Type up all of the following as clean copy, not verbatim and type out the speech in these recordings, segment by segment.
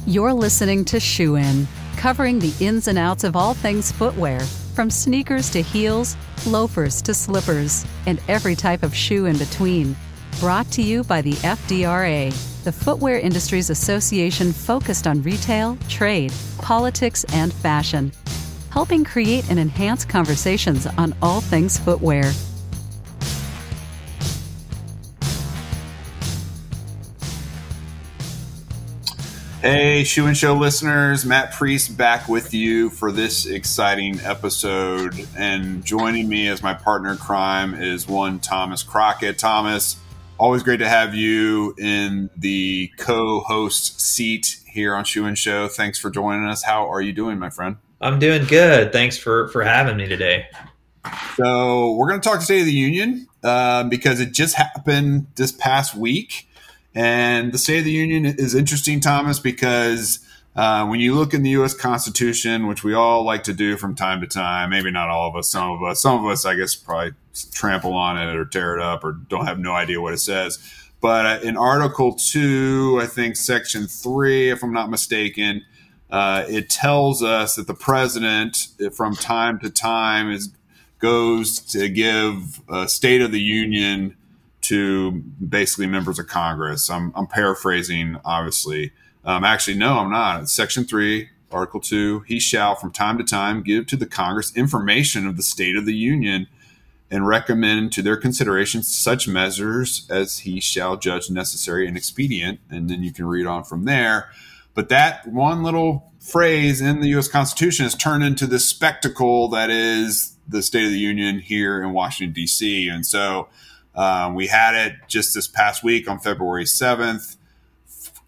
You're listening to Shoe In, covering the ins and outs of all things footwear, from sneakers to heels, loafers to slippers, and every type of shoe in between. Brought to you by the FDRA, the Footwear Industries Association focused on retail, trade, politics, and fashion, helping create and enhance conversations on all things footwear. Hey, Shoe and Show listeners, Matt Priest back with you for this exciting episode. And joining me as my partner in crime is one Thomas Crockett. Thomas, always great to have you in the co-host seat here on Shoe and Show. Thanks for joining us. How are you doing, my friend? I'm doing good. Thanks for having me today. So we're going to talk State of the Union because it just happened this past week. And the State of the Union is interesting, Thomas, because when you look in the U.S. Constitution, which we all like to do from time to time, maybe not all of us, some of us, I guess, probably trample on it or tear it up or don't have no idea what it says. But in Article 2, I think Section 3, if I'm not mistaken, it tells us that the president, from time to time, goes to give a State of the Union to basically members of Congress. I'm paraphrasing, obviously. Actually, no, I'm not. It's Section 3, Article 2. He shall, from time to time, give to the Congress information of the State of the Union and recommend to their consideration such measures as he shall judge necessary and expedient. And then you can read on from there. But that one little phrase in the U.S. Constitution has turned into this spectacle that is the State of the Union here in Washington, D.C. And so we had it just this past week on February 7th.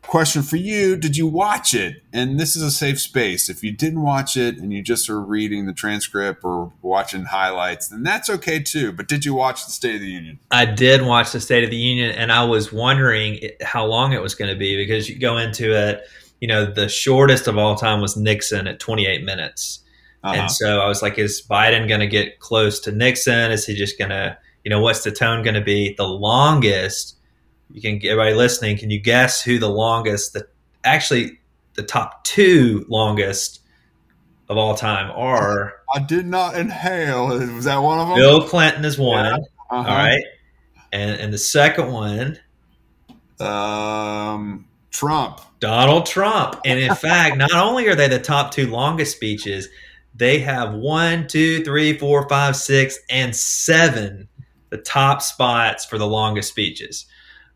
Question for you, did you watch it? And this is a safe space. If you didn't watch it and you just are reading the transcript or watching highlights, then that's okay too. But did you watch the State of the Union? I did watch the State of the Union, and I was wondering how long it was going to be because you go into it, you know, the shortest of all time was Nixon at 28 minutes. And so I was like, is Biden going to get close to Nixon? Is he just going to, you know, what's the tone going to be? The longest, you can, everybody listening, can you guess who the longest, actually the top two longest of all time are? I did not inhale. Was that one of them? Bill Clinton is one. Yeah. All right. And the second one? Trump. Donald Trump. And in fact, not only are they the top two longest speeches, they have 1, 2, 3, 4, 5, 6, and 7 the top spots for the longest speeches.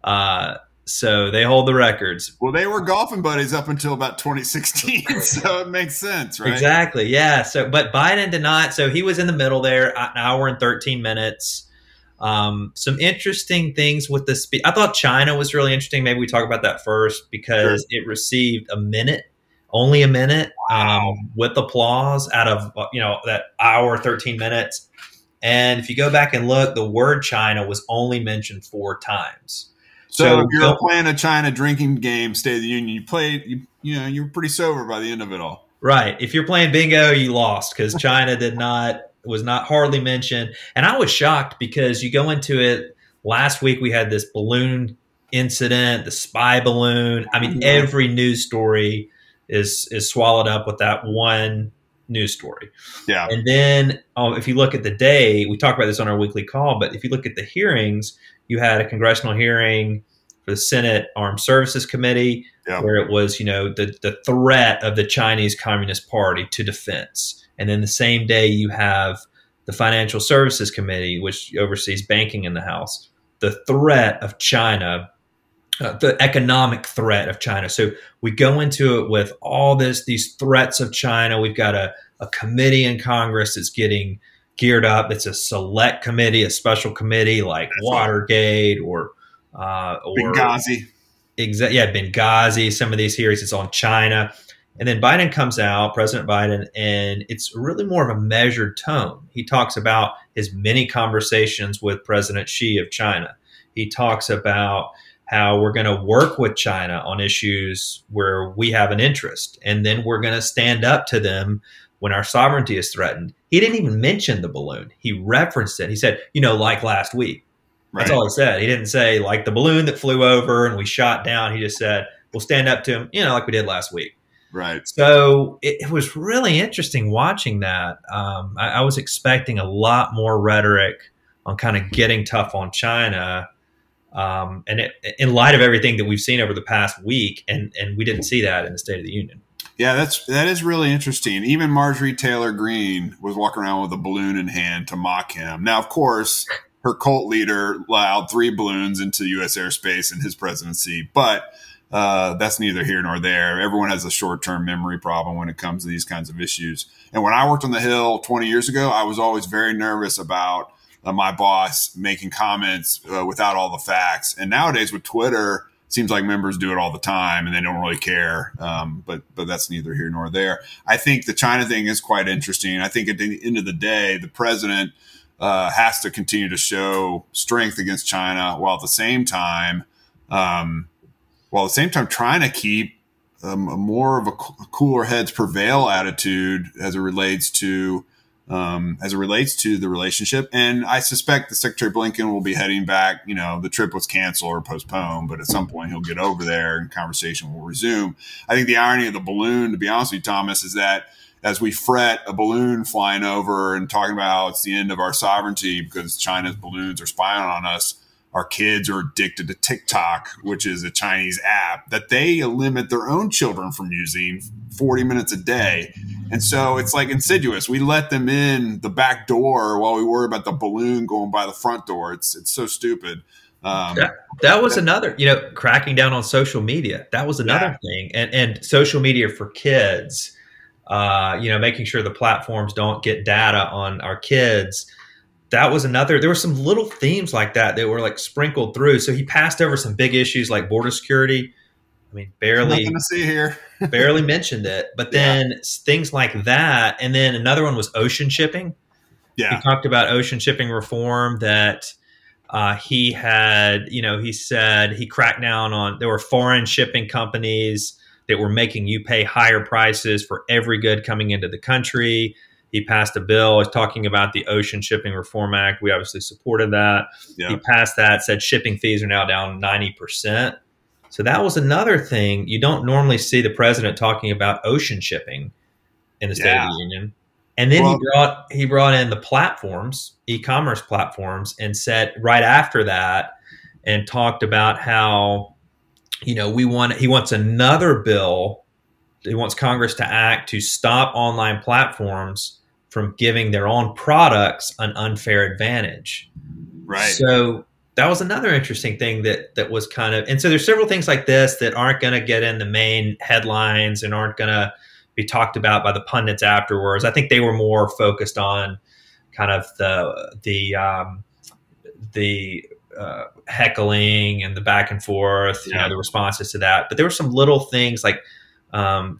So they hold the records. Well, they were golfing buddies up until about 2016, so it makes sense, right? Exactly, yeah. So, but Biden did not. So he was in the middle there, an hour and 13 minutes. Some interesting things with the speech. I thought China was really interesting. Maybe we talk about that first because it received only a minute, with applause out of, you know, that hour, 13 minutes. And if you go back and look, the word China was only mentioned 4 times. So if you're playing a China drinking game, State of the Union, you were pretty sober by the end of it all. Right. If you're playing bingo, you lost because China was not hardly mentioned. And I was shocked because you go into it, last week we had this balloon incident, the spy balloon. I mean, every news story is swallowed up with that one news story. Yeah. And then if you look at the day, we talk about this on our weekly call, but if you look at the hearings, you had a congressional hearing for the Senate Armed Services Committee, where it was, you know, the threat of the Chinese Communist Party to defense. And then the same day you have the Financial Services Committee, which oversees banking in the House, the threat of China, the economic threat of China. So we go into it with all these threats of China. We've got a committee in Congress that's getting geared up. It's a select committee, a special committee like Watergate or Benghazi. Benghazi. Some of these hearings, it's on China. And then Biden comes out, President Biden, and it's really more of a measured tone. He talks about his many conversations with President Xi of China. He talks about how we're going to work with China on issues where we have an interest, and then we're going to stand up to them when our sovereignty is threatened. He didn't even mention the balloon. He referenced it. He said, you know, like last week. That's all he said. He didn't say like the balloon that flew over and we shot down. He just said we'll stand up to him, like we did last week. Right. So it was really interesting watching that. I was expecting a lot more rhetoric on kind of getting tough on China. In light of everything that we've seen over the past week, and we didn't see that in the State of the Union. Yeah, that is really interesting. Even Marjorie Taylor Greene was walking around with a balloon in hand to mock him. Now, of course, her cult leader allowed 3 balloons into U.S. airspace in his presidency, but that's neither here nor there. Everyone has a short-term memory problem when it comes to these kinds of issues. And when I worked on the Hill 20 years ago, I was always very nervous about my boss making comments without all the facts. And nowadays with Twitter, seems like members do it all the time and they don't really care. But that's neither here nor there. I think the China thing is quite interesting. I think at the end of the day, the president has to continue to show strength against China while at the same time trying to keep more of a cooler heads prevail attitude as it relates to the relationship. And I suspect the Secretary Blinken will be heading back. The trip was canceled or postponed, but at some point he'll get over there and conversation will resume. I think the irony of the balloon, to be honest with you, Thomas, is that as we fret a balloon flying over and talking about how it's the end of our sovereignty because China's balloons are spying on us, our kids are addicted to TikTok, which is a Chinese app that they limit their own children from using 40 minutes a day. And so it's like insidious. We let them in the back door while we worry about the balloon going by the front door. It's so stupid. That was another, cracking down on social media. That was another thing. And social media for kids, making sure the platforms don't get data on our kids. That was another. There were some little themes like that were like sprinkled through. So he passed over some big issues like border security. I mean, barely mentioned it. But then things like that. And then another one was ocean shipping. Yeah. He talked about ocean shipping reform that he had, he said he cracked down on. There were foreign shipping companies that were making you pay higher prices for every good coming into the country. He passed a bill talking about the Ocean Shipping Reform Act. We obviously supported that. Yeah. He passed that, said shipping fees are now down 90%. So that was another thing. You don't normally see the president talking about ocean shipping in the State of the Union. And then he brought in the platforms, e-commerce platforms, and said right after that and talked about how, he wants another bill. He wants Congress to act to stop online platforms from giving their own products an unfair advantage. Right. So that was another interesting thing that was kind of, and so there's several things like this that aren't going to get in the main headlines and aren't going to be talked about by the pundits afterwards. I think they were more focused on kind of the heckling and the back and forth, the responses to that. But there were some little things like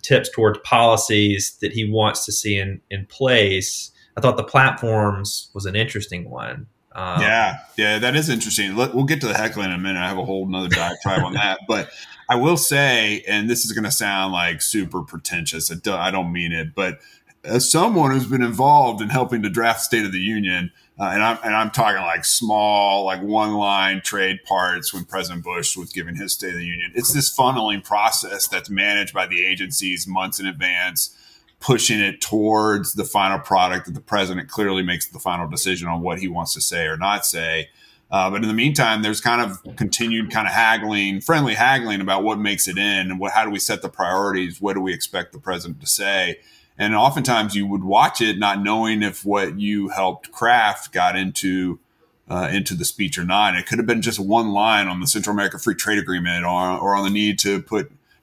tips towards policies that he wants to see in place. I thought the platforms was an interesting one. Yeah, that is interesting. We'll get to the heckling in a minute. I have a whole nother diatribe on that. But I will say, and this is going to sound like super pretentious. I don't mean it, but as someone who's been involved in helping to draft State of the Union, and I'm talking like small, like one-line trade parts when President Bush was giving his State of the Union. It's this funneling process that's managed by the agencies months in advance, pushing it towards the final product that the president clearly makes the final decision on what he wants to say or not say. But in the meantime, there's kind of continued kind of friendly haggling about what makes it in and how do we set the priorities? What do we expect the president to say? And oftentimes you would watch it not knowing if what you helped craft got into the speech or not. It could have been just one line on the Central America Free Trade Agreement or on the need to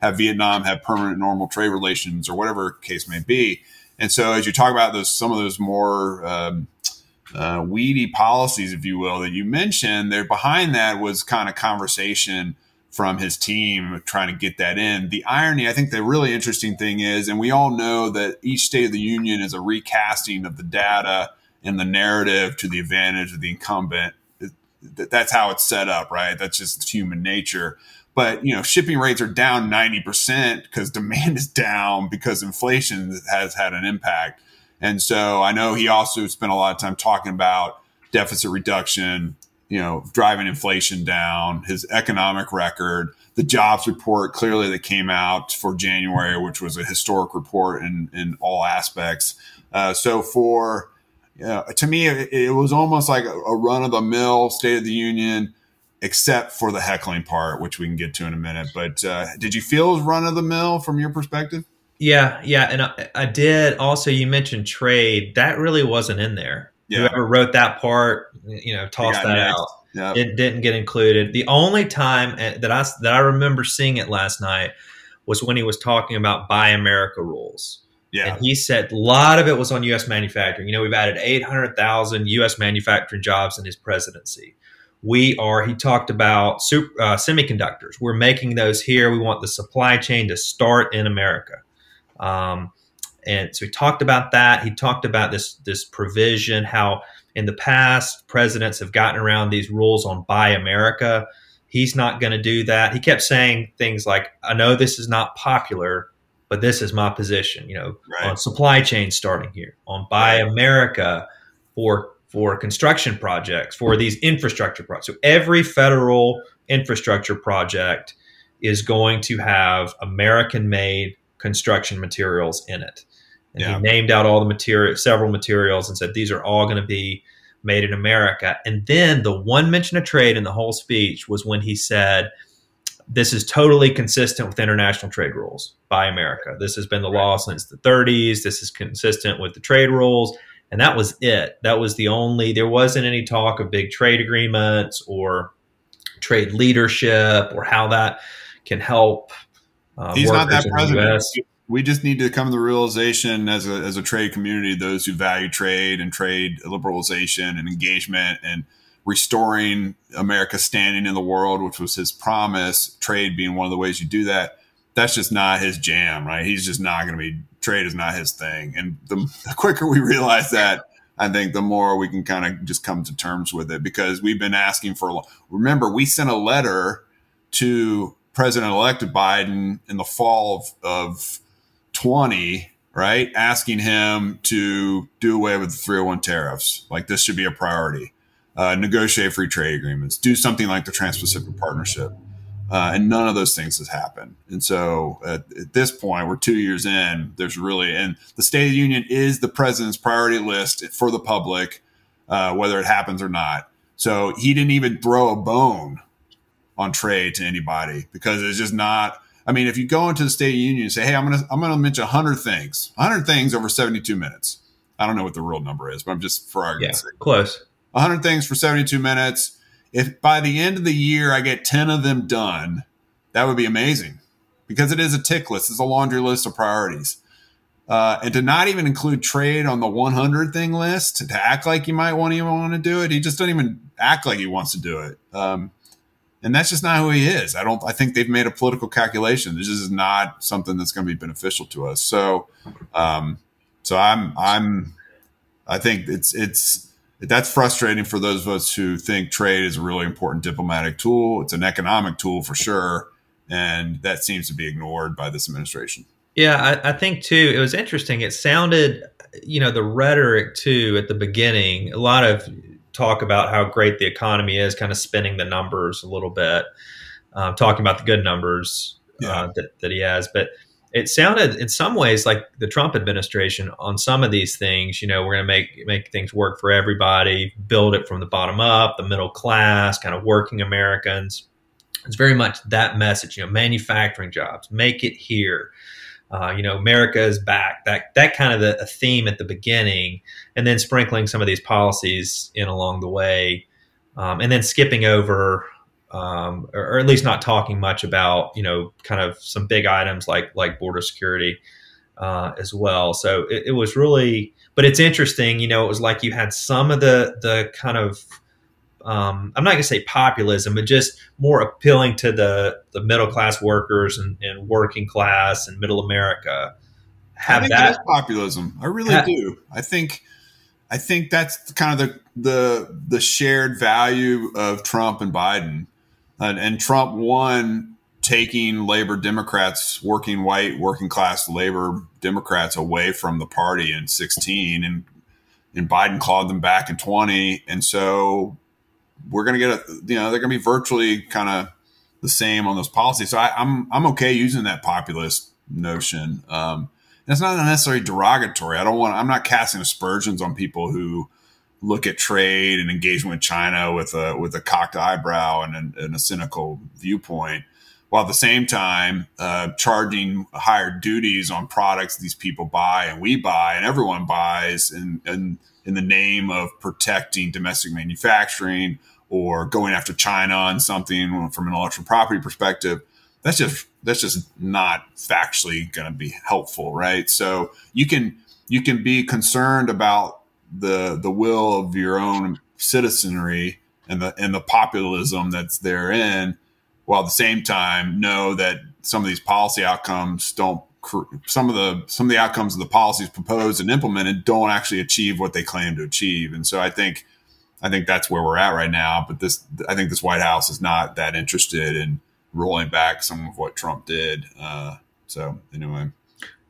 have Vietnam have permanent normal trade relations or whatever case may be. And so as you talk about some of those more weedy policies, if you will, that you mentioned, there behind that was kind of conversation from his team trying to get that in. The irony, I think the really interesting thing is, and we all know that each State of the Union is a recasting of the data and the narrative to the advantage of the incumbent. That's how it's set up, right? That's just human nature. But, shipping rates are down 90% because demand is down because inflation has had an impact. And so I know he also spent a lot of time talking about deficit reduction, driving inflation down, his economic record, the jobs report clearly that came out for January, which was a historic report in all aspects. So to me, it was almost like a run of the mill State of the Union, except for the heckling part, which we can get to in a minute. But did you feel it was run of the mill from your perspective? Yeah. And I did. Also, you mentioned trade. That really wasn't in there. Yeah. Whoever wrote that part, tossed that out. Yep. It didn't get included. The only time that I remember seeing it last night was when he was talking about Buy America rules. Yeah. And he said a lot of it was on U.S. manufacturing. We've added 800,000 U.S. manufacturing jobs in his presidency. He talked about semiconductors. We're making those here. We want the supply chain to start in America. And so he talked about that. He talked about this provision, how in the past presidents have gotten around these rules on Buy America. He's not going to do that. He kept saying things like, I know this is not popular, but this is my position, on supply chain starting here, on Buy America for construction projects, for these infrastructure projects. So every federal infrastructure project is going to have American-made construction materials in it. And he named out all the several materials and said, these are all going to be made in America. And then the one mention of trade in the whole speech was when he said, this is totally consistent with international trade rules. Buy America. This has been the law since the 30s. This is consistent with the trade rules. And that was it. That was there wasn't any talk of big trade agreements or trade leadership or how that can help He's not that president. We just need to come to the realization as a trade community, those who value trade and trade liberalization and engagement and restoring America's standing in the world, which was his promise, trade being one of the ways you do that. That's just not his jam, right? He's just not going to be, trade is not his thing. And the quicker we realize that, I think the more we can kind of just come to terms with it, because we've been asking remember, we sent a letter to President-elect Biden in the fall of 20, right? Asking him to do away with the 301 tariffs. Like, this should be a priority. Negotiate free trade agreements, do something like the Trans-Pacific Partnership. And none of those things has happened. And so at this point, we're 2 years in, and the State of the Union is the president's priority list for the public, whether it happens or not. So he didn't even throw a bone on trade to anybody, because it's just not. I mean, if you go into the State of the Union and say, hey, I'm gonna mention 100 things over 72 minutes. I don't know what the real number is, but I'm just, for argument's sake. Close. 100 things for 72 minutes. If by the end of the year I get 10 of them done, that would be amazing, because it is a tick list. It's a laundry list of priorities. And to not even include trade on the 100 thing list, to act like you might want to do it. He just doesn't even act like he wants to do it. And that's just not who he is. I think they've made a political calculation. This is not something that's going to be beneficial to us. So, I think that's frustrating for those of us who think trade is a really important diplomatic tool. It's an economic tool for sure. And that seems to be ignored by this administration. Yeah, I think too, it was interesting. It sounded, the rhetoric too at the beginning, a lot of talk about how great the economy is, kind of spinning the numbers a little bit, talking about the good numbers that he has. But it sounded in some ways like the Trump administration on some of these things. We're going to make things work for everybody, build it from the bottom up, the middle class, kind of working Americans. It's very much that message, manufacturing jobs, make it here. America is back. That kind of a theme at the beginning, and then sprinkling some of these policies in along the way, and then skipping over, or at least not talking much about, kind of some big items like border security as well. So it was really, but it's interesting. It was like you had some of the kind of, I'm not going to say populism, but just more appealing to the middle class workers and working class and middle America. I think that is populism. I really do. I think that's kind of the shared value of Trump and Biden, and Trump won taking labor Democrats, working class labor Democrats away from the party in 2016, and Biden clawed them back in 2020, and so we're going to get they're going to be virtually kind of the same on those policies. So I'm okay using that populist notion. It's not necessarily derogatory. I'm not casting aspersions on people who look at trade and engagement with China with a cocked eyebrow and a cynical viewpoint, while at the same time charging higher duties on products these people buy and we buy and everyone buys in the name of protecting domestic manufacturing or going after China on something from an intellectual property perspective. That's just not factually going to be helpful, right? So you can be concerned about the will of your own citizenry and the populism that's therein, while at the same time know that some of these policy outcomes some of the outcomes of the policies proposed and implemented don't actually achieve what they claim to achieve. And so I think that's where we're at right now. But I think this White House is not that interested in rolling back some of what Trump did. So anyway.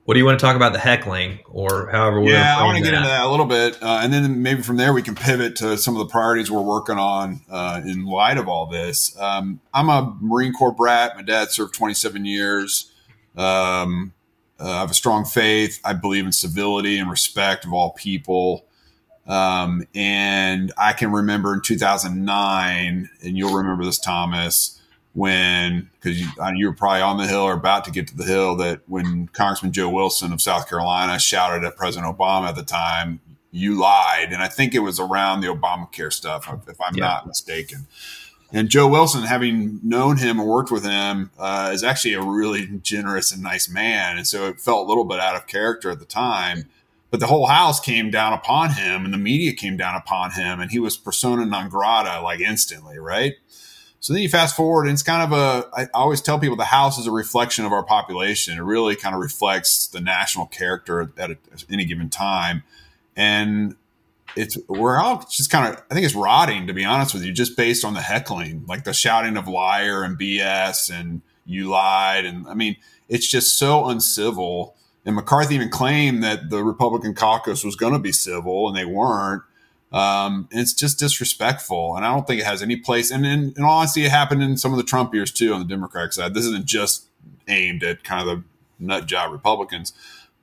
What do you want to talk about the heckling or however? Yeah, I want to get into that a little bit. And then maybe from there we can pivot to some of the priorities we're working on in light of all this. I'm a Marine Corps brat. My dad served 27 years. I have a strong faith. I believe in civility and respect of all people. And I can remember in 2009, and you'll remember this, Thomas, because you were probably on the Hill or about to get to the Hill, that when Congressman Joe Wilson of South Carolina shouted at President Obama at the time, "You lied." And I think it was around the Obamacare stuff, if I'm not mistaken. And Joe Wilson, having known him and worked with him, is actually a really generous and nice man. And so it felt a little bit out of character at the time. But the whole house came down upon him and the media came down upon him, and he was persona non grata like instantly, right? So then you fast forward, and it's kind of I always tell people the House is a reflection of our population. It really kind of reflects the national character at any given time. And we're all just kind of, I think it's rotting, to be honest with you, just based on the heckling, like the shouting of liar and BS and you lied. And I mean, it's just so uncivil. And McCarthy even claimed that the Republican caucus was going to be civil, and they weren't. And it's just disrespectful, and I don't think it has any place. And in all honesty, it happened in some of the Trump years too on the Democratic side. This isn't just aimed at kind of the nut job Republicans,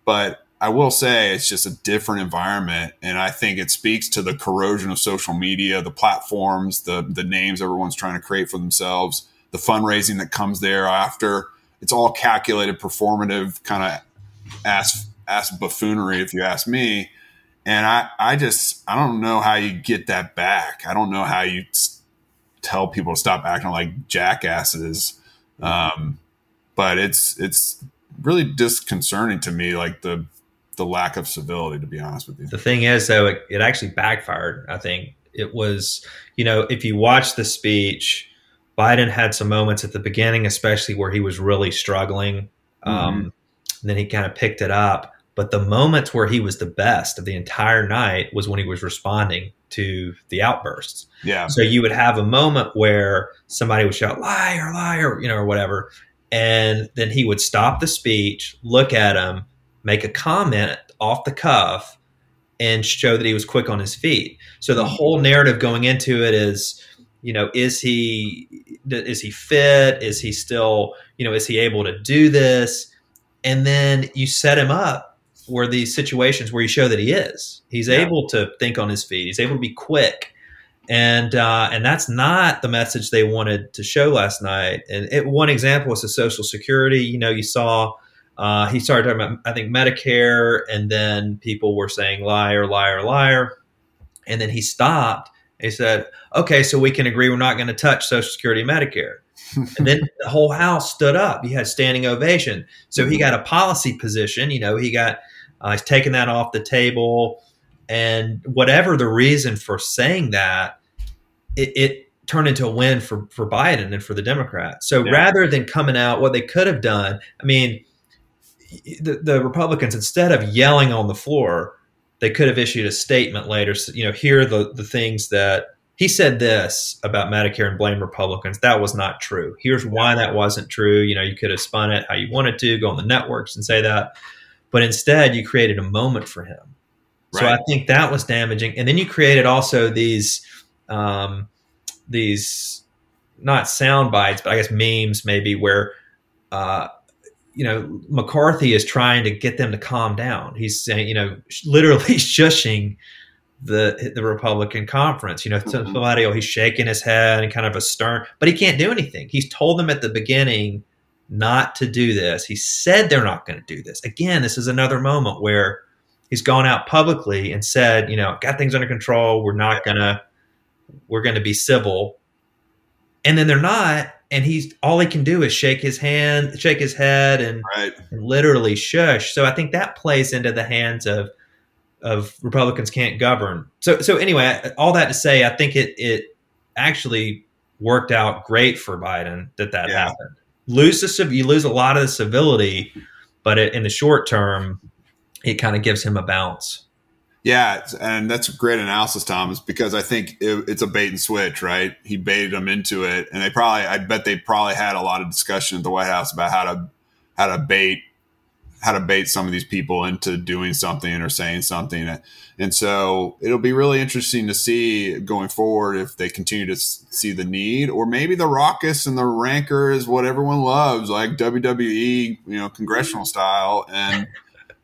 but I will say it's just a different environment, and I think it speaks to the corrosion of social media, the platforms, the names everyone's trying to create for themselves, the fundraising that comes there after. It's all calculated, performative, kind of ass buffoonery, if you ask me. And I don't know how you get that back. I don't know how you tell people to stop acting like jackasses. But it's really disconcerting to me, like the lack of civility, to be honest with you. The thing is, though, it actually backfired. I think it was, if you watch the speech, Biden had some moments at the beginning, especially where he was really struggling. And then he kind of picked it up. But the moments where he was the best of the entire night was when he was responding to the outbursts. Yeah. So you would have a moment where somebody would shout, liar, liar, or whatever. And then he would stop the speech, look at him, make a comment off the cuff, and show that he was quick on his feet. So the whole narrative going into it is, is he fit? Is he still, is he able to do this? And then you set him up where these situations where you show that he's able to think on his feet. He's able to be quick. And that's not the message they wanted to show last night. And one example was the Social Security. You saw he started talking about, I think, Medicare, and then people were saying liar, liar, liar. And then he stopped. He said, okay, so we can agree we're not going to touch Social Security and Medicare. And then the whole house stood up. He had standing ovation. So he got a policy position. He's taken that off the table. And whatever the reason for saying that, it turned into a win for Biden and for the Democrats. So rather than coming out, what they could have done, I mean, the Republicans, instead of yelling on the floor, they could have issued a statement later. So, here are the things that he said this about Medicare and blame Republicans. That was not true. Here's why that wasn't true. You could have spun it how you wanted to, go on the networks and say that. But instead, you created a moment for him. Right. So I think that was damaging. And then you created also these these not sound bites, but I guess memes maybe, where McCarthy is trying to get them to calm down. He's saying, literally shushing the Republican conference. Somebody, he's shaking his head and kind of a stern, but he can't do anything. He's told them at the beginning not to do this. He said they're not going to do this. Again, this is another moment where he's gone out publicly and said, got things under control. We're going to be civil. And then they're not. And all he can do is shake his head and literally shush. So I think that plays into the hands of Republicans can't govern. So anyway, all that to say, I think it actually worked out great for Biden that happened. You lose a lot of the civility, but in the short term, it kind of gives him a bounce. Yeah, and that's a great analysis, Thomas, because I think it's a bait and switch, right? He baited them into it, and I bet they probably had a lot of discussion at the White House about how to bait some of these people into doing something or saying something. And so it'll be really interesting to see going forward if they continue to see the need, or maybe the raucous and the rancor is what everyone loves, like WWE, congressional style.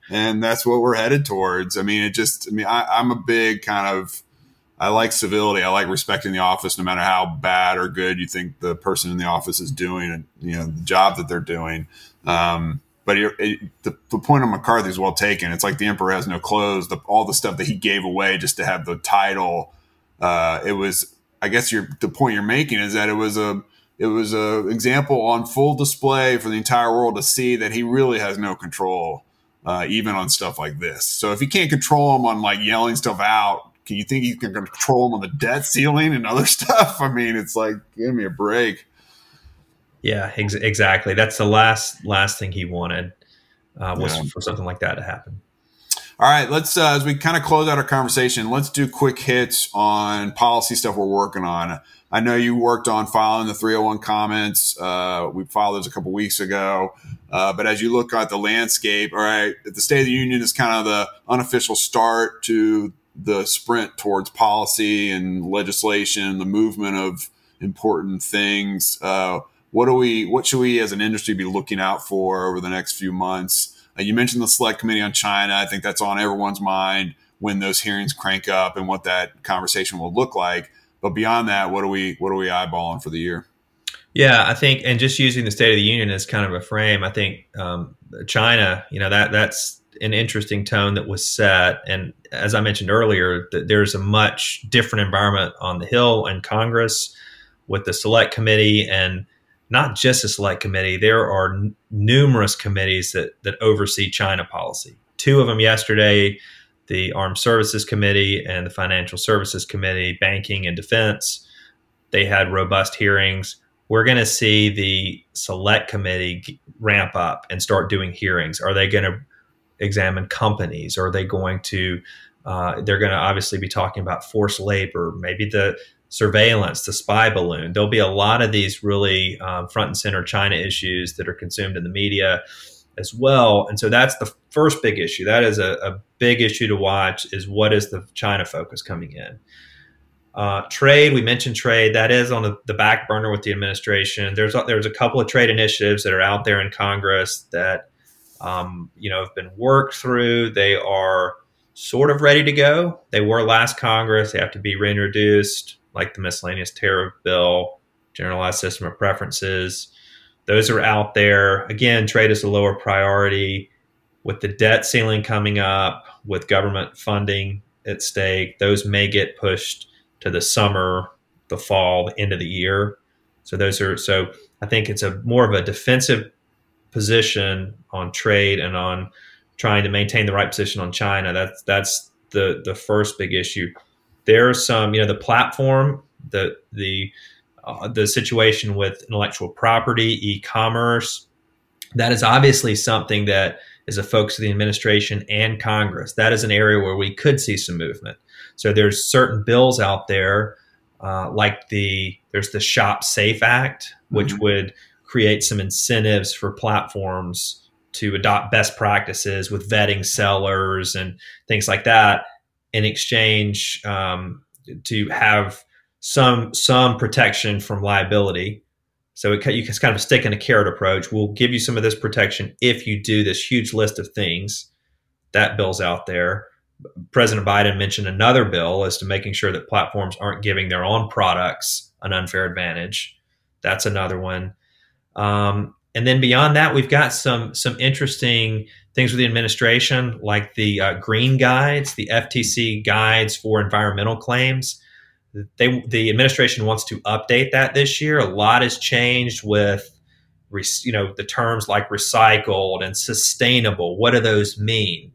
And that's what we're headed towards. I'm a big I like civility. I like respecting the office, no matter how bad or good you think the person in the office is doing, and the job that they're doing. But the point of McCarthy is well taken. It's like the emperor has no clothes. All the stuff that he gave away just to have the title. It was, I guess, the point you're making is that it was a example on full display for the entire world to see that he really has no control, even on stuff like this. So if he can't control him on yelling stuff out, can you think he can control him on the debt ceiling and other stuff? I mean, it's like, give me a break. Yeah, exactly. That's the last thing he wanted was for something like that to happen. All right, let's as we kind of close out our conversation, let's do quick hits on policy stuff we're working on. I know you worked on filing the 301 comments. We filed those a couple weeks ago. But as you look at the landscape, all right, the State of the Union is kind of the unofficial start to the sprint towards policy and legislation, the movement of important things. What should we as an industry be looking out for over the next few months? You mentioned the Select Committee on China. I think that's on everyone's mind when those hearings crank up and what that conversation will look like. But beyond that, what are we eyeballing for the year? Yeah, I think, and just using the State of the Union as kind of a frame, I think China, that's an interesting tone that was set. And as I mentioned earlier, there's a much different environment on the Hill and Congress with the Select Committee, and not just the Select Committee. There are numerous committees that oversee China policy. Two of them yesterday, the Armed Services Committee and the Financial Services Committee, Banking and Defense. They had robust hearings. We're going to see the Select Committee ramp up and start doing hearings. Are they going to examine companies? Are they going to, they're going to obviously be talking about forced labor, maybe the surveillance, the spy balloon. There'll be a lot of these really front and center China issues that are consumed in the media as well. And so that's the first big issue. That is a big issue to watch, is what is the China focus coming in. Trade, we mentioned trade. That is on the back burner with the administration. There's a couple of trade initiatives that are out there in Congress that have been worked through. They are sort of ready to go. They were last Congress. They have to be reintroduced, like the miscellaneous tariff bill, generalized system of preferences. Those are out there. Again, trade is a lower priority. With the debt ceiling coming up, with government funding at stake, those may get pushed to the summer, the fall, the end of the year. So I think it's more of a defensive position on trade and on trying to maintain the right position on China. That's the first big issue. There's some, the platform, the situation with intellectual property, e-commerce. That is obviously something that is a focus of the administration and Congress. That is an area where we could see some movement. So there's certain bills out there, there's the Shop Safe Act, which would create some incentives for platforms to adopt best practices with vetting sellers and things like that, in exchange to have some protection from liability. So it's kind of a stick and a carrot approach. We'll give you some of this protection if you do this huge list of things. That bill's out there. President Biden mentioned another bill as to making sure that platforms aren't giving their own products an unfair advantage. That's another one. And then beyond that, we've got some interesting things with the administration, like the green guides, the FTC guides for environmental claims. The administration wants to update that this year. A lot has changed with, the terms like recycled and sustainable. What do those mean?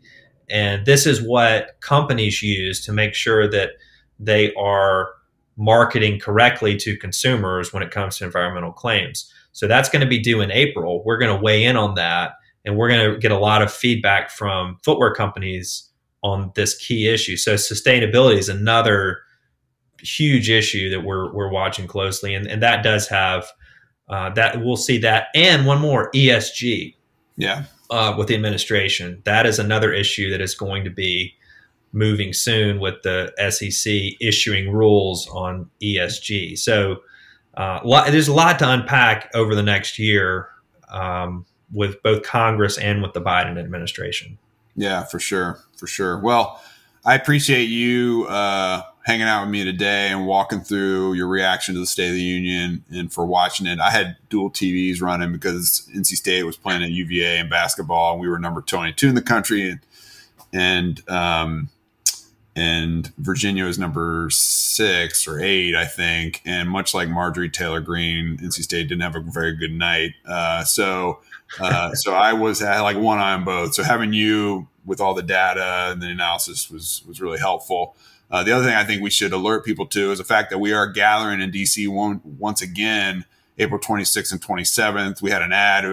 And this is what companies use to make sure that they are marketing correctly to consumers when it comes to environmental claims. So that's going to be due in April. We're going to weigh in on that, and we're going to get a lot of feedback from footwear companies on this key issue. So sustainability is another huge issue that we're watching closely, and that does have that. We'll see that, and one more, ESG. Yeah. With the administration, that is another issue that is going to be moving soon with the SEC issuing rules on ESG. So there's a lot to unpack over the next year with both Congress and with the Biden administration. Yeah, for sure. For sure. Well, I appreciate you hanging out with me today and walking through your reaction to the State of the Union and for watching it. I had dual TVs running because NC State was playing at UVA in basketball, and we were number 22 in the country, and Virginia was number 6 or 8, I think. And much like Marjorie Taylor Greene, NC State didn't have a very good night. So I had like one eye on both. So having you with all the data and the analysis was really helpful. The other thing I think we should alert people to is the fact that we are gathering in DC once again, April 26th and 27th. We had an ad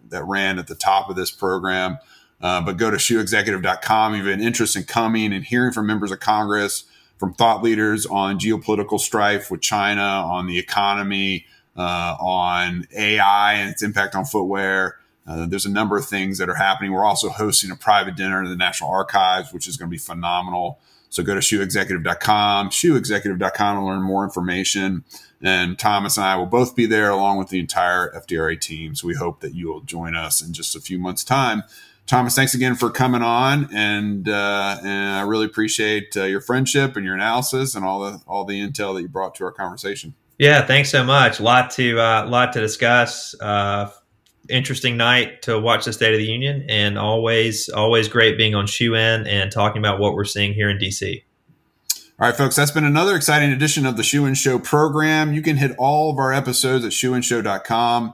that ran at the top of this program. But go to shoeexecutive.com. If you have an interest in coming and hearing from members of Congress, from thought leaders on geopolitical strife with China, on the economy, on AI and its impact on footwear. There's a number of things that are happening. We're also hosting a private dinner in the National Archives, which is going to be phenomenal. So go to shoeexecutive.com, shoeexecutive.com to learn more information. And Thomas and I will both be there along with the entire FDRA team. So we hope that you will join us in just a few months' time. Thomas, thanks again for coming on, and I really appreciate your friendship and your analysis and all the intel that you brought to our conversation. Yeah, thanks so much. A lot to discuss. Interesting night to watch the State of the Union, and always great being on Shoe In and talking about what we're seeing here in DC. All right, folks, that's been another exciting edition of the Shoe In Show program. You can hit all of our episodes at shoeinshow.com.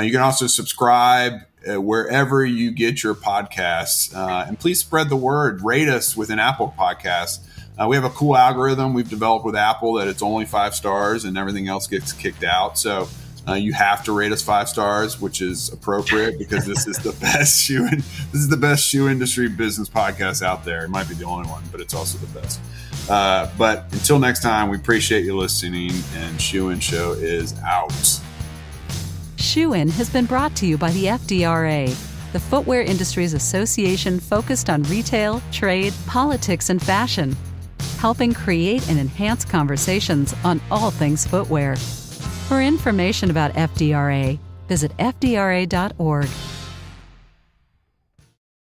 You can also subscribe wherever you get your podcasts. And please spread the word. Rate us with an Apple podcast. We have a cool algorithm we've developed with Apple that it's only 5 stars and everything else gets kicked out. So you have to rate us 5 stars, which is appropriate because this is the best shoe industry business podcast out there. It might be the only one, but it's also the best. But until next time, we appreciate you listening, and Shoe In Show is out. Shoe In has been brought to you by the FDRA, the Footwear Industries Association focused on retail, trade, politics, and fashion, helping create and enhance conversations on all things footwear. For information about FDRA, visit fdra.org.